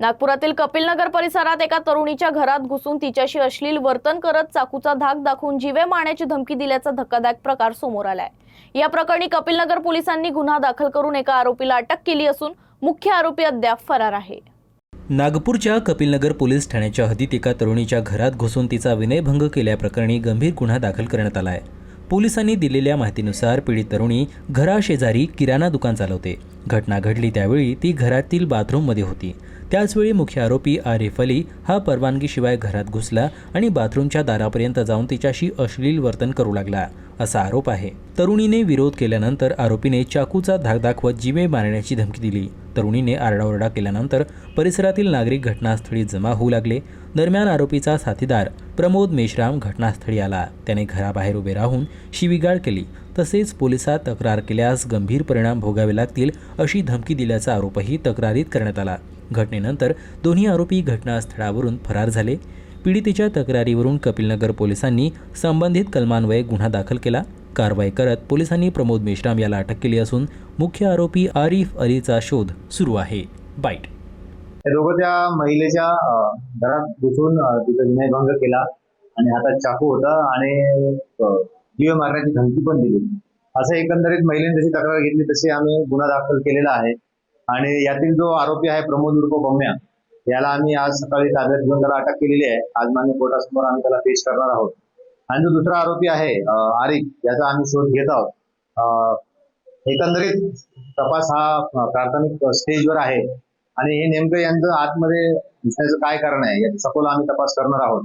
नागपुरातील कपिलनगर परिसरात एका तरुणीच्या घरात घुसून तिच्याशी अश्लील वर्तन करत चाकूचा धाक दाखवून जीवे मारण्याची धमकी दिल्याचा धक्कादायक प्रकार समोर आलाय। या प्रकरणी कपिलनगर पोलिसांनी गुन्हा दाखल करून एका आरोपीला अटक केली असून मुख्य आरोपी अद्याप फरार आहे। नागपूरच्या कपिलनगर पोलीस ठाण्याच्या हद्दीत एका तरुणीच्या घरात घुसून तिचा विनयभंग केल्याप्रकरणी गंभीर गुन्हा दाखल करण्यात आला आहे। पोलिसांनी दिलेल्या माहितीनुसार पीडित तरुणी घराशेजारी किराणा दुकान चालवते। घटना घडली त्यावेळी ती घरातील बाथरूममध्ये होती। त्याचवेळी मुख्य आरोपी आरिफ अली हा परवानगीशिवाय घरात घुसला आणि बाथरूमच्या दारापर्यंत जाऊन तिच्याशी अश्लील वर्तन करू लागला असा आरोप आहे। तरुणीने विरोध केल्यानंतर आरोपीने चाकूचा धाक दाखवत जीवे मारण्याची धमकी दिली। तरुणीने आरडाओरडा केल्यानंतर परिसरातील नागरिक घटनास्थळी जमा होऊ लागले। दरम्यान आरोपीचा साथीदार प्रमोद मेश्राम घटनास्थळी आला। त्याने घराबाहेर उभे राहून शिवीगाळ केली। तसेच पोलिसात तक्रार केल्यास गंभीर परिणाम भोगावे लागतील अशी धमकी दिल्याचा आरोपही तक्रारीत करण्यात आला। घटनेनंतर दोन्ही आरोपी घटनास्थळावरून फरार झाले। पीडितेच्या तक्रारीवरून कपिलनगर पोलिसांनी संबंधित कलमान्वये गुन्हा दाखल केला। कारवाई करत पोलिसांनी प्रमोद मेश्राम याला अटक केली असून मुख्य आरोपी आरिफ अलीचा शोध सुरू आहे। बाईट दोघं त्या महिलेच्या घरात घुसून तिचा विनयभंग केला आणि हातात चाकू होता आणि जीव मारण्याची धमकी पण दिली। असं एकंदरीत महिलेने जशी तक्रार घेतली तशी आम्ही गुन्हा दाखल केलेला आहे आणि यातील जो आरोपी आहे प्रमोद उर्फ बम्या याला आम्ही आज सकाळी ताब्यात घेऊन त्याला अटक केलेली आहे। आज मान्य कोर्टासमोर आम्ही त्याला पेश करणार आहोत आणि जो दुसरा आरोपी आहे आरिफ याचा आम्ही शोध घेत आहोत। एकंदरीत तपास हा प्राथमिक स्टेजवर आहे आणि हे नेमकं यांचं आतमध्ये घुसण्याचं काय कारण आहे याचा सखोल आम्ही तपास करणार आहोत।